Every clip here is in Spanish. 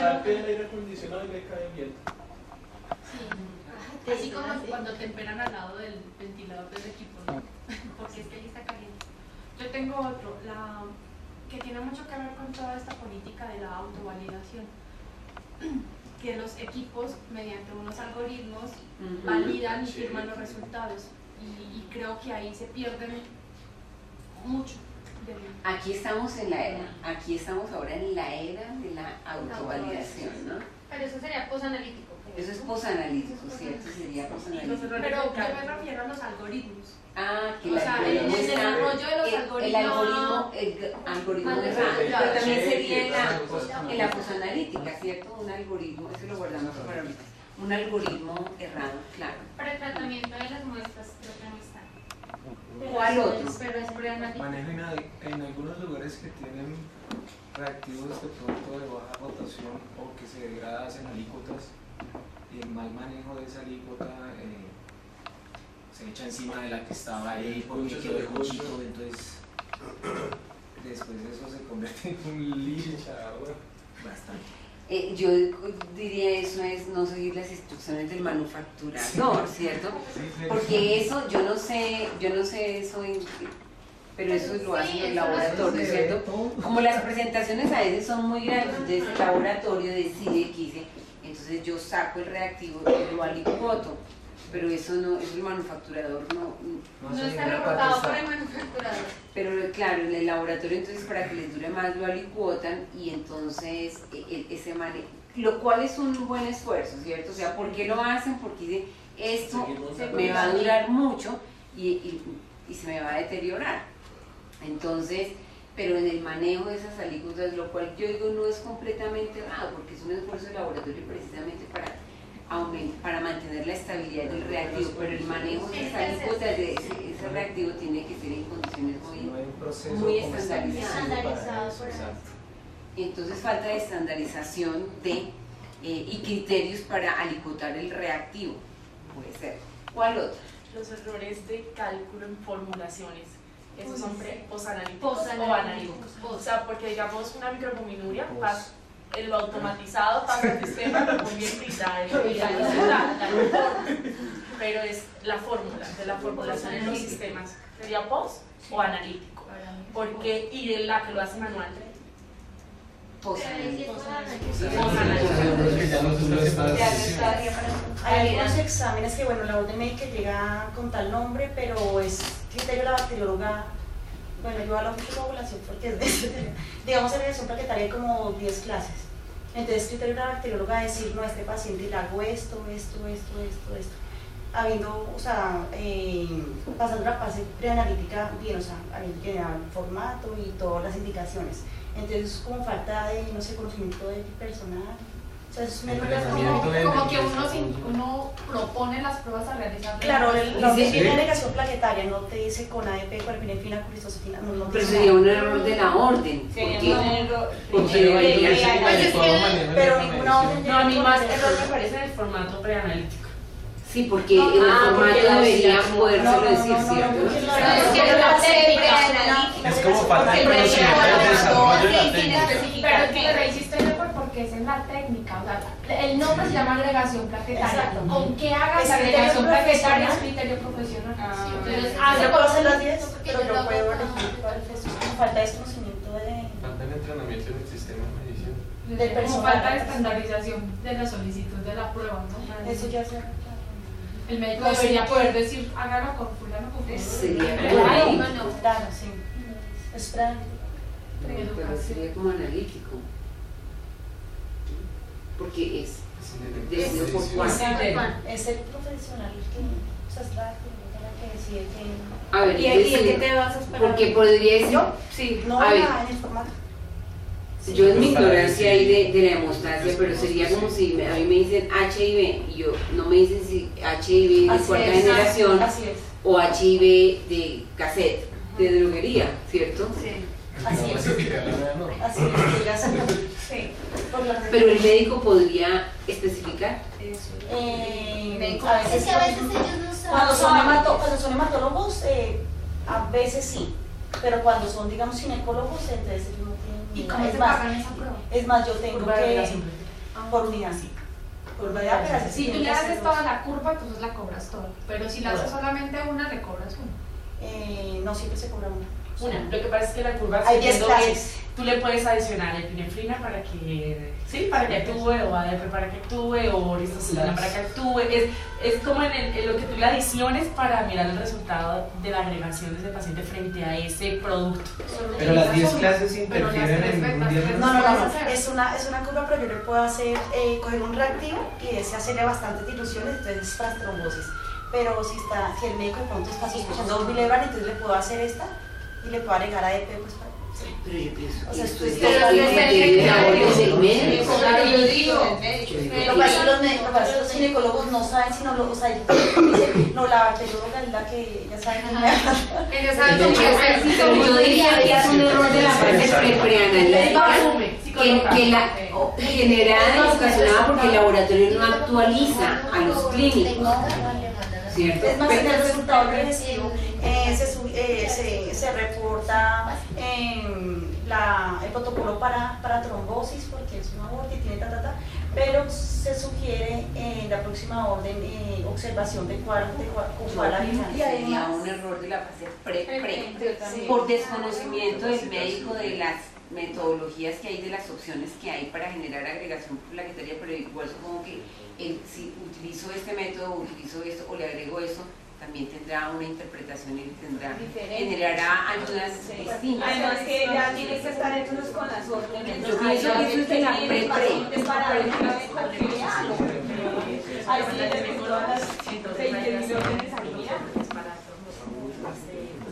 está al pie del aire acondicionado y le cae viento. Sí. Así como cuando temperan al lado del ventilador del equipo, ¿no? Porque es que ahí está caliente. Yo tengo otro, que tiene mucho que ver con toda esta política de la autovalidación. Que los equipos, mediante unos algoritmos, validan y firman los resultados. Y creo que ahí se pierden mucho. Aquí estamos ahora en la era de la autovalidación, ¿no? Pero eso sería posanalítico. Eso es posanalítico, ¿cierto? Sería posanalítico. Pero yo me refiero a los algoritmos. Que o sea, en el desarrollo de los algoritmos. El algoritmo errado, pero también sería en la posanalítica, ¿cierto? Un algoritmo, eso lo guardamos para ahorita. Un algoritmo errado, claro. Para el tratamiento de las muestras creo que no está. ¿Cuál otro? Pero es preanalítico. Manejo en algunos lugares que tienen reactivos de pronto de baja rotación o que se degrada, hacen alícuotas, y el mal manejo de esa alícuota se echa encima de la que estaba ahí porque quedó justo, entonces después eso se convierte en un lío bastante. Yo diría eso es no seguir las instrucciones del manufacturador, ¿cierto? Porque eso, yo no sé eso, pero eso lo hacen los laboratorios, ¿cierto? Como las presentaciones a veces son muy grandes, entonces el laboratorio decide que hice, entonces yo saco el reactivo y lo alicuoto, pero eso no, eso el manufacturador no está reportado por el manufacturador. Pero claro, en el laboratorio entonces para que les dure más lo alicuotan y entonces ese manejo, lo cual es un buen esfuerzo, ¿cierto? O sea, ¿por qué lo hacen? Porque dicen, esto me va a durar mucho y se me va a deteriorar. Entonces, pero en el manejo de esas alícuotas, lo cual yo digo no es completamente errado, porque es un esfuerzo de laboratorio precisamente para mantener la estabilidad del reactivo, pero el manejo de esas alícuotas de ese reactivo tiene que ser en condiciones muy estandarizadas. Entonces falta de estandarización y criterios para alicuotar el reactivo, puede ser. ¿Cuál otro? Los errores de cálculo en formulaciones. Esos son posanalíticos o analíticos. O sea, porque digamos una microalbuminuria, lo automatizado pasa al sistema, lo convierte y da la pero es la fórmula, de la formulación en los sistemas. ¿Sería pos o analítico? Porque, y de la que lo hace manual. Hay algunos exámenes que, bueno, la orden médica llega con tal nombre, pero es criterio de la bacterióloga. Bueno, yo hablo mucho de ovulación porque es digamos, en regresión plaquetaria hay como 10 clases. Entonces, criterio de la bacterióloga es decir, no, a este paciente le hago esto. Habiendo, o sea, pasando la fase preanalítica bien, o sea, habiendo que dar formato y todas las indicaciones. Entonces es como falta de, no sé, conocimiento del personal. O sea, es como que uno propone las pruebas a realizar. Claro, no te tiene negación plaquetaria, no te dice con ADP, cuerpinefina, cristosofina, no. Pero sería un error de la orden. Pero ninguna orden. No, a mí más error me parece en el formato preanalítico. Sí, porque en el formato debería podérselo decir, ¿cierto? Es como falta de conocimiento del desarrollo de la técnica. Pero que lo hiciste mejor porque es en la técnica, o sea, el nombre se llama agregación plaquetaria. ¿Con qué hagas esa agregación plaquetaria? Es criterio profesional. Entonces, yo puedo hacer las 10, pero yo puedo elegir cuál es. Falta de conocimiento Falta el entrenamiento en el sistema de medición. del personal. Como falta de estandarización de la solicitud de la prueba, ¿no? Eso ya se. El médico debería poder decir, hágalo con fulano, con fulano. Sería Claro, sí. Es para. pero sería como analítico. Porque es decidido por Juan. Es el profesional que, o sea, es la que decide que. A ver, ¿Y en qué te vas a esperar? porque podría decir. ¿Yo? Sí, no, a ver, en el formato. yo en mi ignorancia ahí de la hemostasia, pero sería como si a mí me dicen HIV y yo no me dicen si HIV de cuarta generación o HIV de cassette, de droguería, ¿cierto? Sí. Así es. Así es. Sí. Pero el médico podría especificar. Es que a veces ellos no saben. Cuando son hematólogos, a veces sí, pero cuando son, digamos, ginecólogos, entonces ellos no tienen. ¿Y cómo se pagan esa prueba? Es más, yo tengo que. por unidad. Sí. Por unidad, pero así Si tú le haces toda la curva, entonces la cobras toda. Pero si le haces solamente una, le cobras una. No siempre se cobra una. Una, lo que pasa es que la curva Hay 10 siguiendo clases. tú le puedes adicionar epinefrina para que, sí, para que actúe, o ADP para que actúe, o oristosina para que actúe. Es como en lo que tú le adiciones para mirar el resultado de la agregación de ese paciente frente a ese producto. Pero las 10 clases interfieren en un día. No. Es una curva, pero yo le puedo hacer, coger un reactivo y ese hacerle bastantes diluciones, entonces es para trombosis. Pero si el médico de pronto está sospechando un Bilevan, entonces le puedo hacer esta y le puedo agregar ADP, pues para. Pero yo pienso O sea, que esto es es que del médico. Yo digo, Lo que pasa es que los ginecólogos no saben, sino o sea, dicen, no, la bacterióloga es la que ya sabe que me habla. ellos saben cómo hacer. Pero yo diría que es un error de la fase preanalítica que la generada educacionada porque el laboratorio no actualiza a los clínicos, ¿cierto? Es más, en el resultado regresivo se reporta el protocolo para trombosis porque es una aborto y tiene pero se sugiere en la próxima orden observación de cuál Sería un error de la fase pre, por desconocimiento del médico de las metodologías que hay, de las opciones que hay para generar agregación plaquetaria, pero igual supongo que si utilizo este método, utilizo esto o le agrego esto, también tendrá una interpretación y generará ayudas distintas. Además que ya tienes que estar entonces con las órdenes. Yo pienso que eso es de la pre. Para ver de cualquier algo. Ahí sí tienes todas las 20.000 órdenes al día.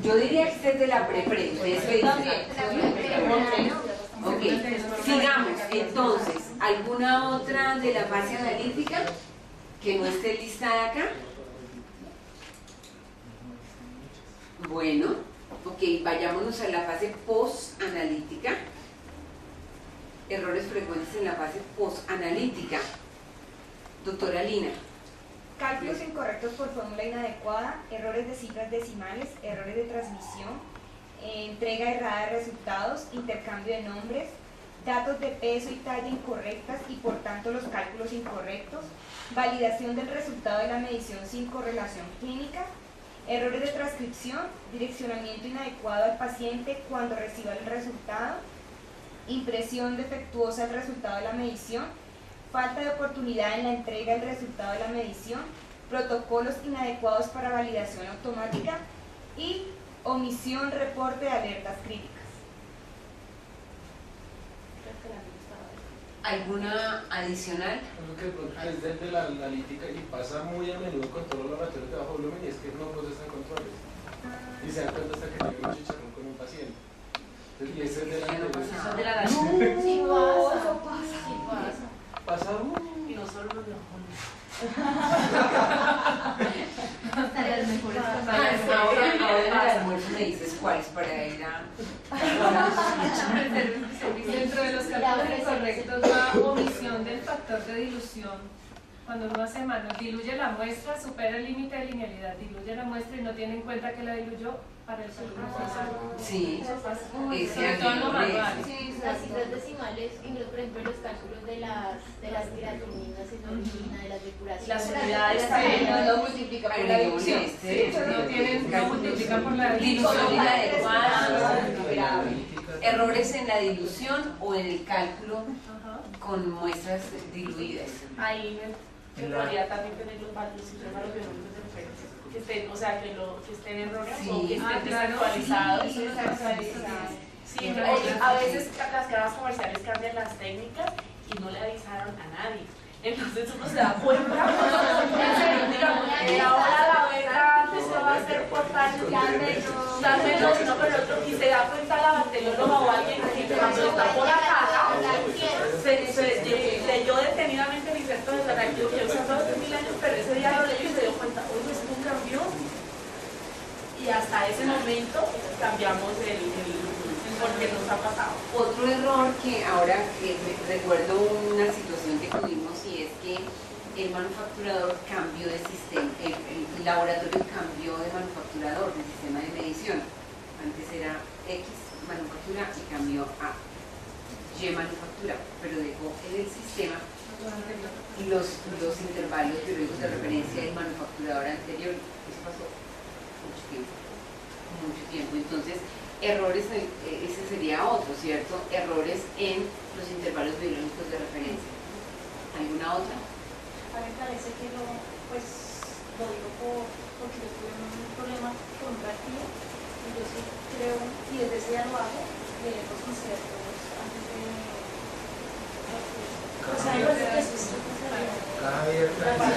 Yo diría que este es de la pre. ¿Ustedes qué dicen? Ok, sigamos. Entonces, ¿alguna otra de la fase analítica que no esté listada acá? Bueno, ok, vayámonos a la fase post-analítica. Errores frecuentes en la fase post-analítica. Doctora Lina. Cálculos incorrectos por fórmula inadecuada, errores de cifras decimales, errores de transmisión, entrega errada de resultados, intercambio de nombres, datos de peso y talla incorrectas y por tanto los cálculos incorrectos, validación del resultado de la medición sin correlación clínica, errores de transcripción, direccionamiento inadecuado al paciente cuando reciba el resultado, impresión defectuosa del resultado de la medición, falta de oportunidad en la entrega del resultado de la medición, protocolos inadecuados para validación automática y omisión reporte de alertas críticas. ¿Alguna adicional? Lo que es desde la analítica y pasa muy a menudo con todos los laboratorios de bajo volumen y es que no procesan controles. Y se dan cuenta hasta que tienen un chicharrón con un paciente. Y ese es de la analítica. Sí pasa. Pasa Y no solo los leones. Hasta las mejores Ahora en el almuerzo me dices cuáles para ir a... Dentro de los cálculos incorrectos va omisión del factor de dilución. Cuando uno hace manos, diluye la muestra, supera el límite de linealidad, diluye la muestra y no tiene en cuenta que la diluyó para el cálculo forzado. Sí, Eso pasa. ese Sobre todo en lo manual. Sí, las cifras decimales, por ejemplo, los cálculos de las creatininas, hemoglobina, de las depuraciones. Las unidades no lo multiplica por la dilución. No multiplican por la dilución inadecuada, errores en la dilución o en el cálculo con muestras diluidas. Ahí me podría también tener los biológicos de referencia. Que estén, o sea, que estén erróneos o que estén desactualizados. Sí, a veces las cadenas comerciales cambian las técnicas y no le avisaron a nadie. Entonces uno se da cuenta, digamos, que ahora la beca antes se va a hacer por tal menos, no, pero otro, y se da cuenta la bacterióloga o alguien que cuando está por la caja, leyó detenidamente el inserto de reactivo que yo usé hace 2000 años, pero ese día lo leyó y se dio cuenta, oye, esto cambió. Y hasta ese momento cambiamos porque nos ha pasado. Otro error que ahora recuerdo una situación que tuvimos y es que el manufacturador cambió de sistema, el laboratorio cambió de manufacturador, de sistema de medición. Antes era X manufactura y cambió a Y manufacturado, pero dejó en el sistema los intervalos biológicos de referencia del manufacturador anterior. Eso pasó mucho tiempo. Entonces, errores, ese sería otro, ¿cierto? Errores en los intervalos biológicos de referencia. ¿Alguna otra? A mí me parece que lo digo porque yo tuve un problema con un partido y yo sí creo, y desde ese día lo hago, leer los conceptos antes de... O sea, igual que eso sí, Cada abierta pues,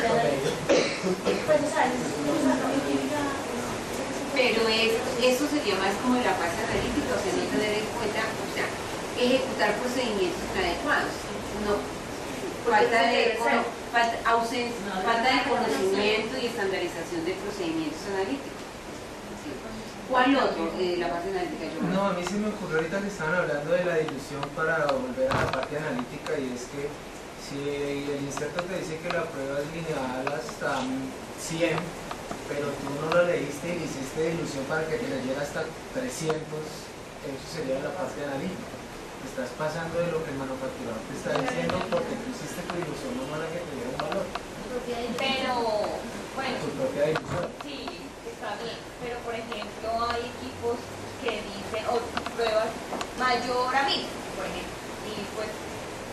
o sea, también química... Pero eso sería más como la fase analítica, o sea, no tener en cuenta, o sea, ejecutar procedimientos inadecuados, falta de conocimiento y estandarización de procedimientos analíticos. Sí. ¿Cuál otro? La fase analítica. No, a mí se me ocurrió ahorita que estaban hablando de la dilución para volver a la parte analítica, y es que si el inserto te dice que la prueba es lineal hasta 100, pero tú no lo leíste y hiciste dilución para que te leyera hasta 300, eso sería la parte analítica. Te estás pasando de lo que el manufacturador te está diciendo porque tú hiciste tu dilución normal a que te diera un valor. Pero, bueno, Tu propia dilución. sí, está bien, pero por ejemplo hay equipos que dicen, o pruebas mayor a 1000, por ejemplo, y pues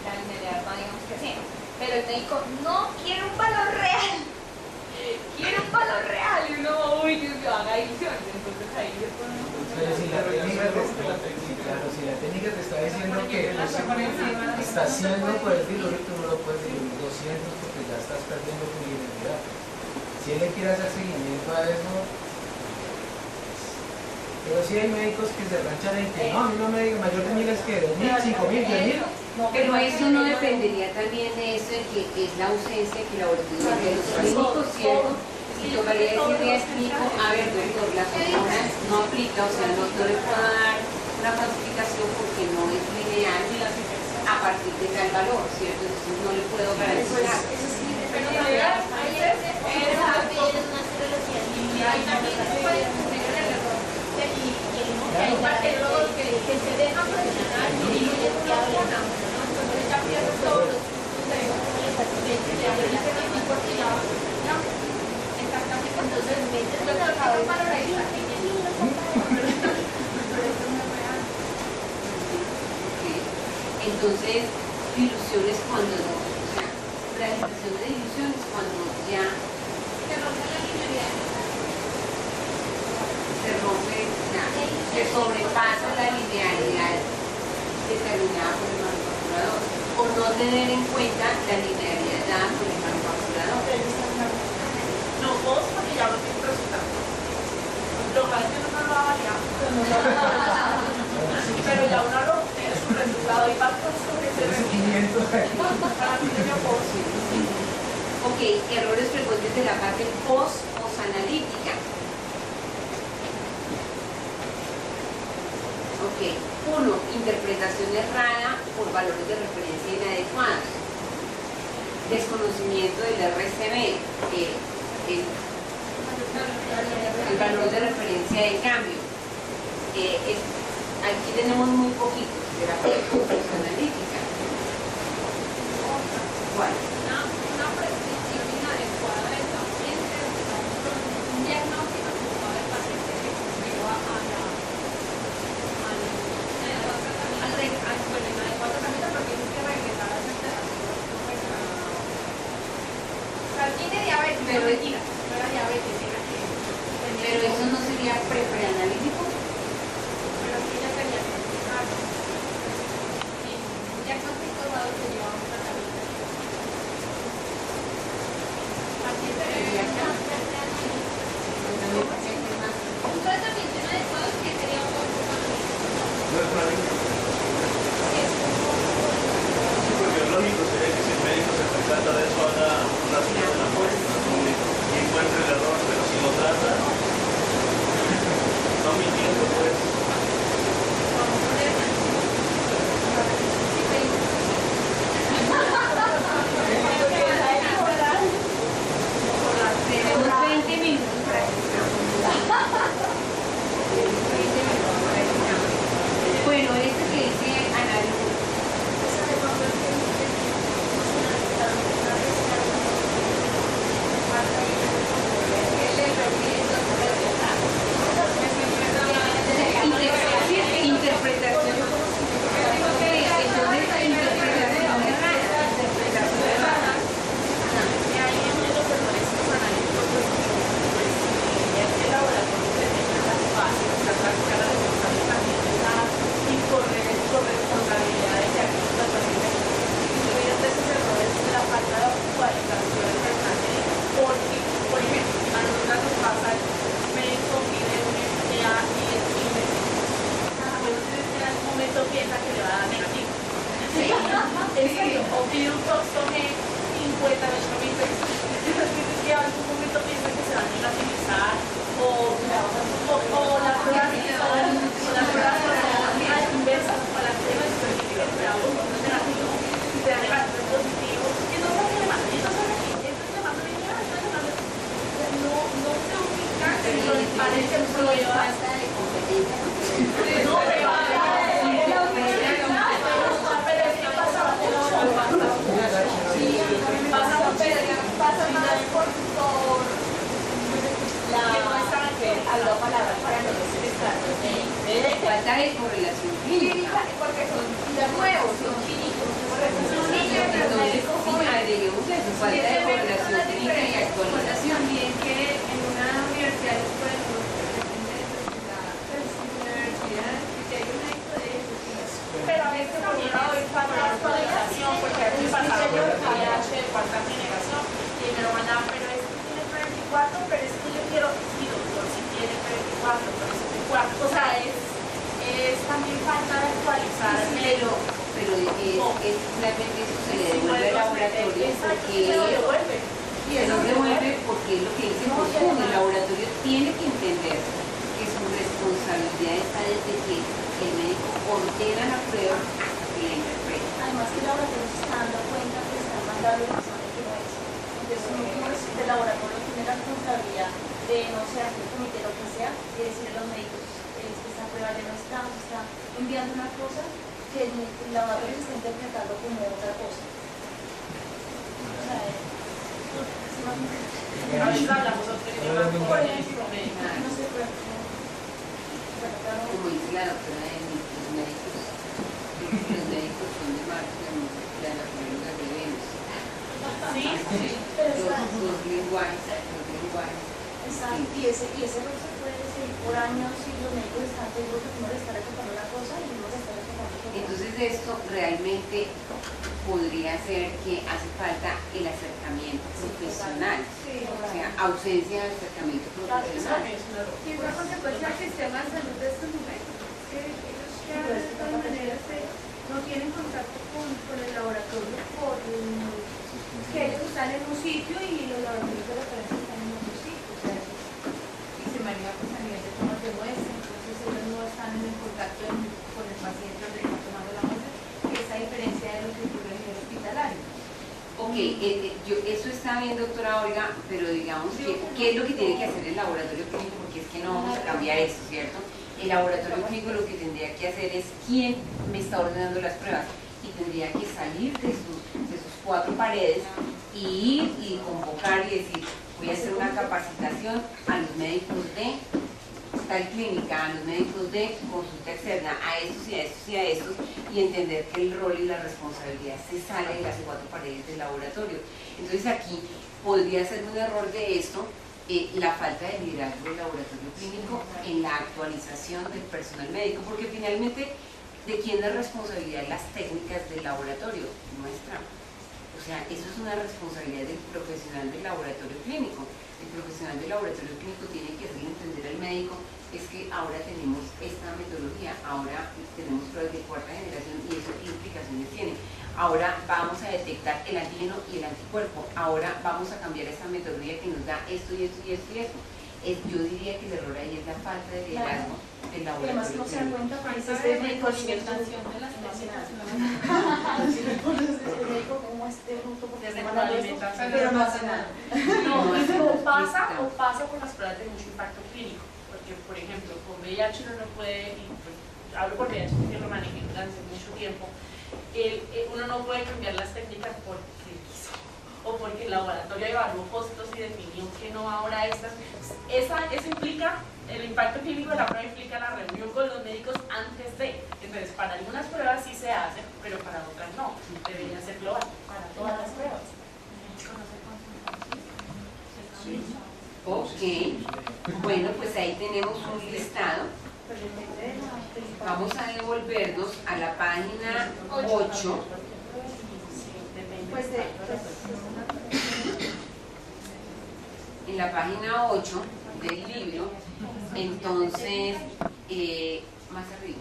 la linealidad va, digamos que 100, pero el médico no quiere un valor real, quiere un valor real, y uno, uy, Dios mío, haga diluciones, entonces ahí se pone... Pero si la técnica te está diciendo que está haciendo poder diluir, tú no lo puedes diluir 200 porque ya estás perdiendo tu linealidad. Si él le quiere hacer seguimiento a eso, pero sí hay médicos que se ranchan en que no, a mí no me diga mayor de 1000 es que 2000, 5000, 10.000. Pero eso no dependería también de eso, de que es la ausencia que laboratorio de los clínicos, ¿cierto? Y tocaría decirle al clínico, a ver, doctor, la fórmula no aplica, o sea, no le puedo dar una clasificación porque no es lineal a partir de tal valor, ¿cierto? Entonces no le puedo garantizar. Eso sí, pero hay una astrología lineal también se puede tener el error. Y hay patólogos que se dejan presionar y diluyen una hormona, ¿no? Entonces ya pierden todos los exactamente, entonces metes lo que acabo de valorar y la piña y no Entonces, diluciones cuando no, o sea, realización de diluciones cuando ya se rompe la linealidad. se rompe, se sobrepasa la linealidad determinada por el manufacturador, por no tener en cuenta la linealidad dada por el manufacturador. No, vos porque ya lo tienes resultado. Lo que pasa es que uno no lo va a variar. Pero ya uno lo tiene su resultado y va con su seguimiento. Para mí sería vos. Ok, errores frecuentes de la parte post-analítica. Ok, 1. Interpretación errada por valores de referencia inadecuados. Desconocimiento del RCB, el valor de referencia de cambio. Aquí tenemos muy poquitos de la parte post-analítica. ¿Cuál? Una prescripción inadecuada del paciente, un diagnóstico equivocado del paciente que conlleva al inadecuado tratamiento, porque tienes que regresar a esa terapia. O sea, tiene diabetes, pero mentira, no era diabetes, era que tenía... Pero eso no sería preanalítico. Pero sí ya tenía que empezar. Sí, un diagnóstico dado que lleva un tratamiento. Un tratamiento inadecuado que sería un buen Porque es lógico sería que si el médico se percata de eso haga una ciudad de la muerte, no es un médico. parece un problema falta de competencia. No, pero pasa más por la palabra para no decir estratos falta de correlación clínica, porque son nuevos, son clínicos, entonces agreguemos eso, falta de correlación clínica y actualización. También que en una universidad después universidad que hay un médico de eso, pero a veces también hay falta de actualización, porque a veces pasa por el PH de cuarta generación y me lo van a, pero es que tiene P24, pero es que yo quiero, sí, doctor, si tiene P24, pero es P4, o sea, es también falta de actualizar. Pero es realmente eso se le devuelve al laboratorio porque se lo devuelve porque es lo que dice Moscú. El laboratorio tiene que entender que su responsabilidad está desde que el médico ordena la prueba hasta que la interpreta. Además que el laboratorio se está dando cuenta que está mandando información que no es. Entonces uno el laboratorio tiene la responsabilidad de, no sé, hacer el comité, lo que sea, y decirle a los médicos que esta prueba ya no está, se está enviando una cosa que el laboratorio se está interpretando como otra cosa. O sea, A veces hablamos otro idioma, por ejemplo, no sé, pero Como dice la doctora de los médicos son de marketing, de la política de Venus. sí. Los lenguajes. exacto, y ese error se puede seguir por años y los médicos están seguros que uno le está recomendando una cosa y uno le está recomendando otra. Entonces esto realmente podría ser que hace falta el acercamiento profesional, o sea, ausencia de acercamiento profesional. y es la consecuencia del sistema de salud de estos momentos, que ellos ya de todas maneras no tienen contacto con el laboratorio que ellos están en un sitio y los laboratorios de referencia están en otro sitio, o sea, y se maneja pues a nivel de tomas de muestra, entonces ellos no están en el contacto con el paciente donde está tomando la muestra, que es a diferencia de lo que ocurre a nivel hospitalario. Ok, eso está bien, doctora Olga, pero digamos que, ¿qué es lo que tiene que hacer el laboratorio clínico? Porque es que no vamos a cambiar esto, ¿cierto? El laboratorio clínico lo que tendría que hacer es quién me está ordenando las pruebas y tendría que salir de sus cuatro paredes y ir y convocar y decir, voy a hacer una capacitación a los médicos de tal clínica, a los médicos de consulta externa, a estos y a estos y a estos, y entender que el rol y la responsabilidad se sale de las cuatro paredes del laboratorio. Entonces aquí podría ser un error de esto, la falta de liderazgo del laboratorio clínico en la actualización del personal médico, porque finalmente, ¿de quién es responsabilidad las técnicas del laboratorio? Nuestra. O sea, eso es una responsabilidad del profesional del laboratorio clínico. El profesional del laboratorio clínico tiene que hacerle entender al médico es que ahora tenemos esta metodología, ahora tenemos pruebas de cuarta generación y eso qué implicaciones tiene. Ahora vamos a detectar el antígeno y el anticuerpo, ahora vamos a cambiar esta metodología que nos da esto y esto y esto y esto. Yo diría que el error ahí es la falta de liderazgo del laboratorio. Además no se dan cuenta porque Falta este de médico reconocimientación de las técnicas. el médico como este bruto porque Desde está mandando esto, alimentación, pero no hace nada. No, o pasa con las pruebas de mucho impacto clínico, porque por ejemplo con VIH uno no puede, y pues, hablo por VIH porque lo manejé durante mucho tiempo, uno no puede cambiar las técnicas porque quiso, o porque el laboratorio evaluó costos y definió que no ahora eso implica, el impacto clínico de la prueba implica la reunión con los médicos antes de, entonces para algunas pruebas sí se hace, pero para otras no, debería ser global, para todas las pruebas. Ok, bueno, pues ahí tenemos un listado. Vamos a devolvernos a la página 8. En la página 8 del libro, entonces, más arriba.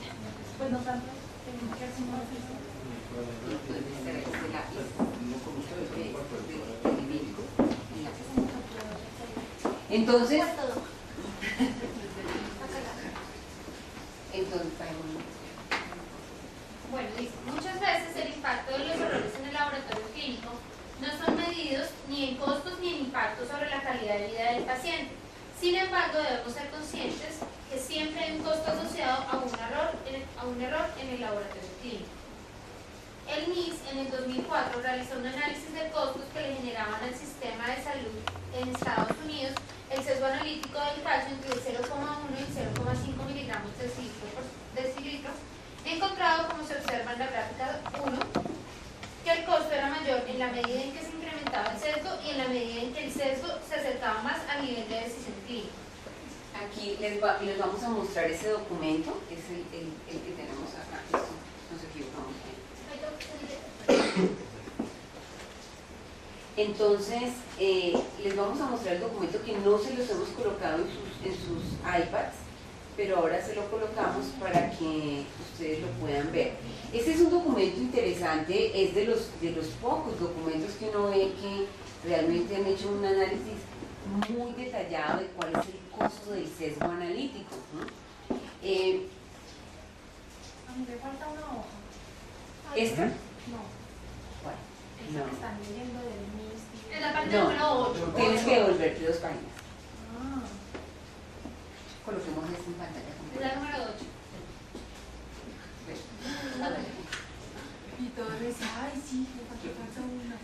Pues no tanto, tenemos que hacer una Entonces, Bueno, dice, muchas veces el impacto de los errores en el laboratorio clínico no son medidos ni en costos ni en impacto sobre la calidad de vida del paciente, Sin embargo, debemos ser conscientes que siempre hay un costo asociado a un error en el laboratorio clínico. El MIS en el 2004 realizó un análisis de costos que le generaban al sistema de salud en Estados Unidos el sesgo analítico del calcio entre el 0,1 y el 0,5 miligramos de decilitro, encontrado, como se observa en la gráfica 1, que el costo era mayor en la medida en que se incrementaba el sesgo y en la medida en que el sesgo se acercaba más al nivel de decisión clínica. Aquí les vamos a mostrar ese documento, es el que tenemos acá. Esto, nos equivocamos. Entonces, les vamos a mostrar el documento que no se los hemos colocado en sus iPads, pero ahora se lo colocamos para que ustedes lo puedan ver. Este es un documento interesante, es de los pocos documentos que uno ve que realmente han hecho un análisis muy detallado de cuál es el costo del sesgo analítico, ¿no? A mí me falta una hoja. ¿Esta? No. ¿Cuál? Esa No. que están leyendo del MIS. En la parte No, número 8. tienes que devolverte 2 páginas. Ah. Coloquemos esto en pantalla Es completa. la número 8. A ver. Y todos dicen, ay, sí, me falta una.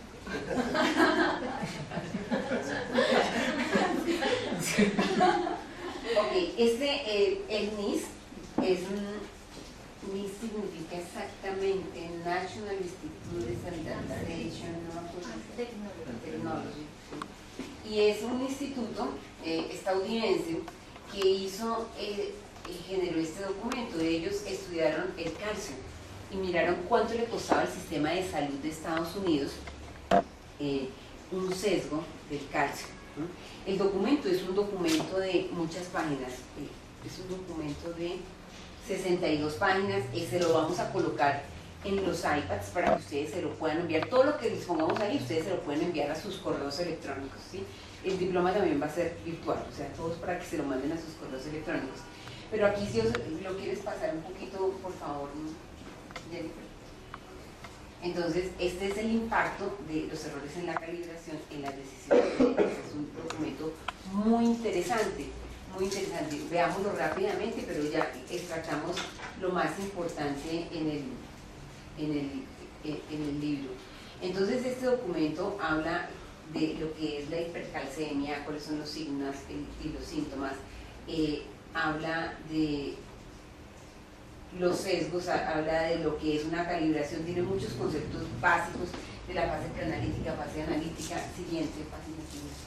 Ok, el NIS es un NIS significa exactamente National Institute of Standardization, no me acuerdo. Technology. Y es un instituto estadounidense que hizo, generó este documento. Ellos estudiaron el calcio y miraron cuánto le costaba al sistema de salud de Estados Unidos un sesgo del calcio, ¿no? El documento es un documento de muchas páginas, es un documento de 62 páginas, se lo vamos a colocar en los iPads para que ustedes se lo puedan enviar. Todo lo que les pongamos ahí, ustedes se lo pueden enviar a sus correos electrónicos, ¿sí? El diploma también va a ser virtual, o sea, todos para que se lo manden a sus correos electrónicos. Pero aquí, si lo quieres pasar un poquito, por favor, Jennifer. Entonces, este es el impacto de los errores en la calibración en las decisiones clínicas. Es un documento muy interesante, muy interesante. Veámoslo rápidamente, pero ya extractamos lo más importante en el libro. Entonces, este documento habla de lo que es la hipercalcemia, cuáles son los signos y los síntomas, habla de los sesgos, habla de lo que es una calibración, tiene muchos conceptos básicos de la fase preanalítica, fase analítica, siguiente, página siguiente.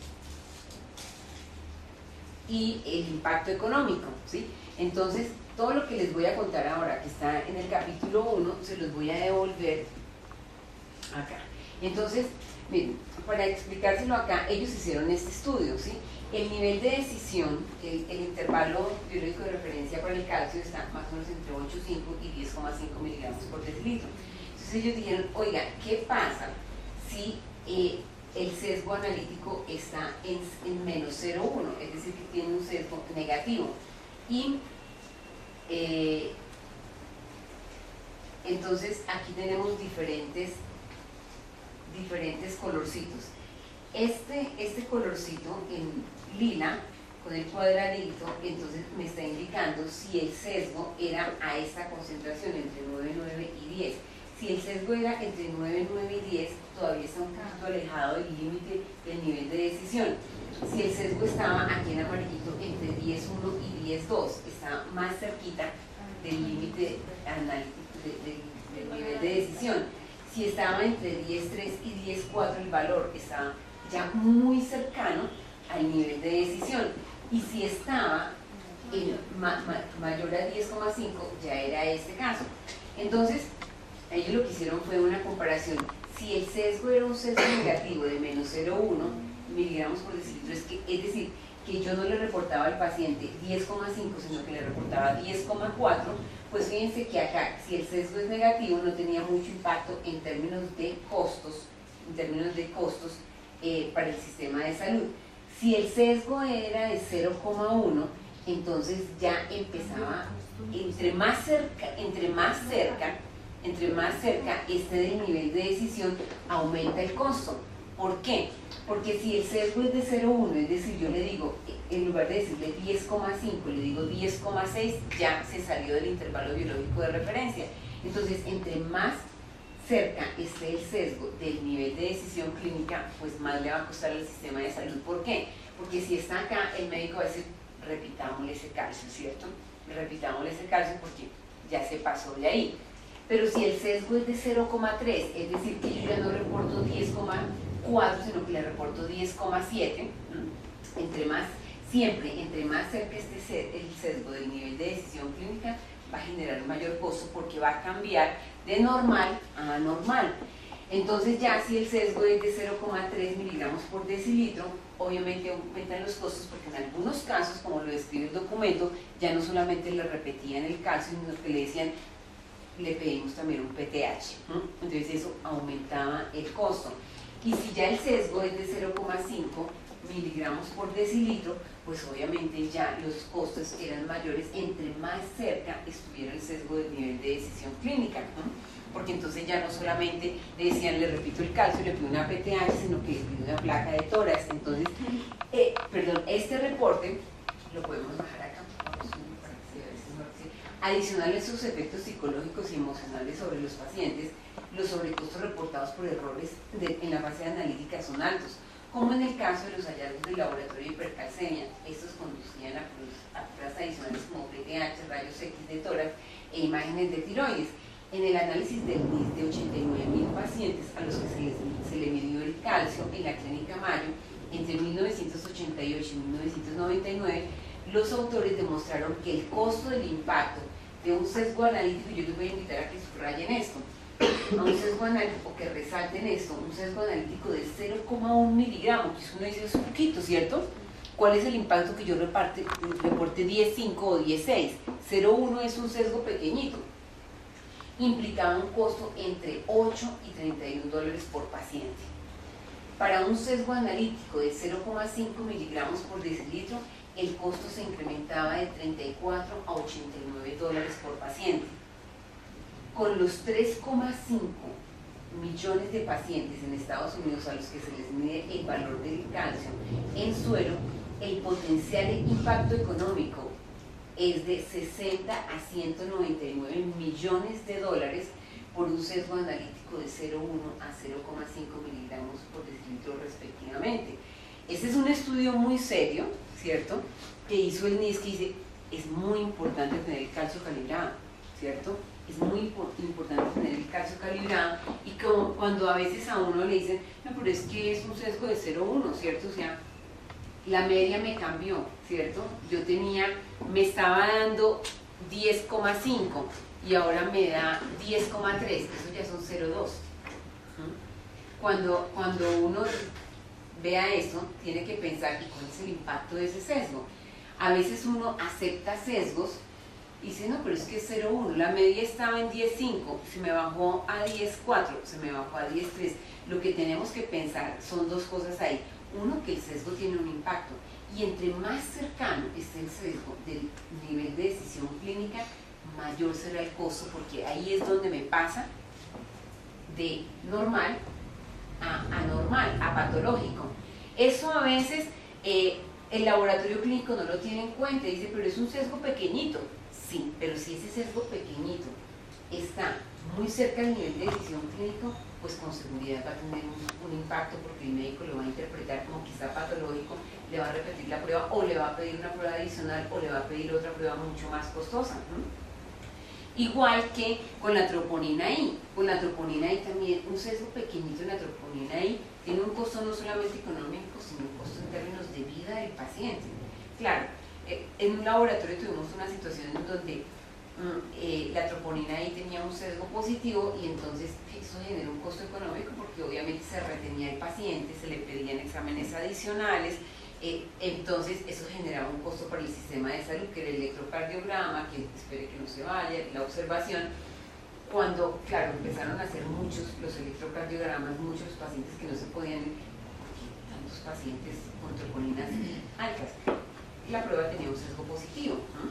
Y el impacto económico, ¿sí? Entonces, todo lo que les voy a contar ahora, que está en el capítulo 1, se los voy a devolver acá. Entonces, miren, para explicárselo acá, ellos hicieron este estudio, ¿sí? El nivel de decisión, el intervalo biológico de referencia para el calcio está más o menos entre 8,5 y 10,5 miligramos por decilitro. Entonces ellos dijeron, oiga, ¿qué pasa si el sesgo analítico está en menos 0,1? Es decir, que tiene un sesgo negativo. Y entonces aquí tenemos diferentes colorcitos. Este colorcito en lila con el cuadradito, entonces me está indicando si el sesgo era a esta concentración entre 9, 9 y 10. Si el sesgo era entre 9, 9 y 10, todavía está un poquito alejado del límite del nivel de decisión. Si el sesgo estaba aquí en amarillito entre 10, 1 y 10, 2, está más cerquita del límite del nivel de decisión. Si estaba entre 10, 3 y 10, 4, el valor estaba ya muy cercano al nivel de decisión, y si estaba en mayor a 10,5 ya era este caso. Entonces ellos lo que hicieron fue una comparación. Si el sesgo era un sesgo negativo de menos 0,1 miligramos por decilitro, es decir, que yo no le reportaba al paciente 10,5 sino que le reportaba 10,4, pues fíjense que acá, si el sesgo es negativo, no tenía mucho impacto en términos de costos, para el sistema de salud. Si el sesgo era de 0,1, entonces ya empezaba, entre más cerca esté del nivel de decisión, aumenta el costo. ¿Por qué? Porque si el sesgo es de 0,1, es decir, yo le digo, en lugar de decirle 10,5, le digo 10,6, ya se salió del intervalo biológico de referencia. Entonces, entre más cerca esté el sesgo del nivel de decisión clínica, pues más le va a costar al sistema de salud. ¿Por qué? Porque si está acá, el médico va a decir, repitámosle ese calcio, ¿cierto? Repitámosle ese calcio porque ya se pasó de ahí. Pero si el sesgo es de 0,3, es decir, que yo ya no reporto 10,4, sino que le reporto 10,7, entre más cerca esté el sesgo del nivel de decisión clínica, va a generar un mayor costo porque va a cambiar de normal a anormal. Entonces ya si el sesgo es de 0,3 miligramos por decilitro, obviamente aumentan los costos porque en algunos casos, como lo describe el documento, ya no solamente le repetían el calcio, sino que le decían, le pedimos también un PTH. Entonces eso aumentaba el costo. Y si ya el sesgo es de 0,5 miligramos por decilitro, pues obviamente ya los costos eran mayores entre más cerca estuviera el sesgo del nivel de decisión clínica, porque entonces ya no solamente le decían, le repito el calcio, le pido una PTH, sino que le pido una placa de tórax. Entonces, este reporte lo podemos bajar acá, adicional a esos efectos psicológicos y emocionales sobre los pacientes, los sobrecostos reportados por errores en la fase analítica son altos, como en el caso de los hallazgos del laboratorio de hipercalcemia. Estos conducían a pruebas adicionales como PTH, rayos X de tórax e imágenes de tiroides. En el análisis del NIS de 89.000 pacientes a los que se le midió el calcio en la clínica Mayo entre 1988 y 1999, los autores demostraron que el costo del impacto de un sesgo analítico, y yo les voy a invitar a que subrayen esto, a un sesgo analítico, que resalten esto, un sesgo analítico de 0,1 miligramos, que uno dice es un poquito, ¿cierto? ¿Cuál es el impacto que yo reporte 10,5 o 10,6? 0,1 es un sesgo pequeñito. Implicaba un costo entre 8 y 31 dólares por paciente. Para un sesgo analítico de 0,5 miligramos por decilitro, el costo se incrementaba de 34 a 89 dólares por paciente. Con los 3,5 millones de pacientes en Estados Unidos a los que se les mide el valor del calcio en suero, el potencial impacto económico es de 60 a 199 millones de dólares por un sesgo analítico de 0,1 a 0,5 miligramos por decilitro respectivamente. Este es un estudio muy serio, ¿cierto?, que hizo el NIS, que dice, es muy importante tener el calcio calibrado, ¿cierto? Es muy importante tener el calcio calibrado, y como cuando a veces a uno le dicen, no, pero es que es un sesgo de 0,1, ¿cierto? O sea, la media me cambió, ¿cierto? Me estaba dando 10,5 y ahora me da 10,3, eso ya son 0,2. Cuando uno vea eso, tiene que pensar, ¿y cuál es el impacto de ese sesgo? A veces uno acepta sesgos y dice, no, pero es que es 0,1, la media estaba en 10,5, se me bajó a 10,4, se me bajó a 10,3. Lo que tenemos que pensar son dos cosas ahí. Uno, que el sesgo tiene un impacto, y entre más cercano esté el sesgo del nivel de decisión clínica, mayor será el costo, porque ahí es donde me pasa de normal a anormal, a patológico. Eso a veces el laboratorio clínico no lo tiene en cuenta, dice, pero es un sesgo pequeñito. Sí, pero si ese sesgo pequeñito está muy cerca del nivel de decisión clínico, pues con seguridad va a tener un impacto, porque el médico lo va a interpretar como quizá patológico, le va a repetir la prueba, o le va a pedir una prueba adicional, o le va a pedir otra prueba mucho más costosa, ¿no? Igual que con la troponina I. Con la troponina I también, un sesgo pequeñito en la troponina I tiene un costo no solamente económico, sino un costo en términos de vida del paciente. Claro, en un laboratorio tuvimos una situación en donde la troponina I tenía un sesgo positivo, y entonces eso generó un costo económico porque obviamente se retenía el paciente, se le pedían exámenes adicionales, entonces eso generaba un costo para el sistema de salud, que era el electrocardiograma, que espere que no se vaya, la observación. Cuando, claro, empezaron a hacer muchos los electrocardiogramas, muchos pacientes que no se podían, porque tantos pacientes con troponinas altas, la prueba tenía un sesgo positivo, ¿no?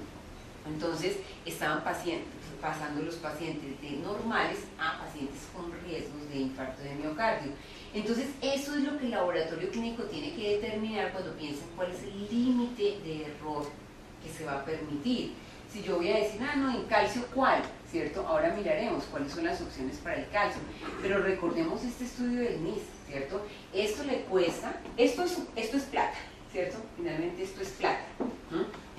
Entonces estaban pasando los pacientes de normales a pacientes con riesgos de infarto de miocardio. Entonces eso es lo que el laboratorio clínico tiene que determinar cuando piensa cuál es el límite de error que se va a permitir. Si yo voy a decir, no, en calcio, ¿cuál? ¿Cierto? Ahora miraremos cuáles son las opciones para el calcio. Pero recordemos este estudio del NIS, ¿cierto? Esto le cuesta, esto es plata, ¿cierto? Finalmente esto es plata.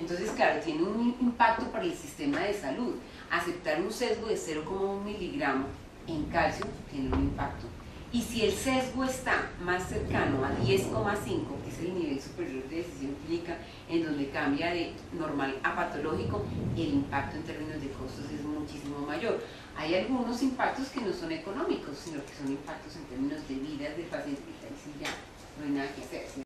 Entonces, claro, tiene un impacto para el sistema de salud. Aceptar un sesgo de 0,1 miligramo en calcio tiene un impacto. Y si el sesgo está más cercano a 10,5, que es el nivel superior de decisión clínica, en donde cambia de normal a patológico, el impacto en términos de costos es muchísimo mayor. Hay algunos impactos que no son económicos, sino que son impactos en términos de vidas del paciente, que ahí sí ya no hay nada que hacer, ¿cierto?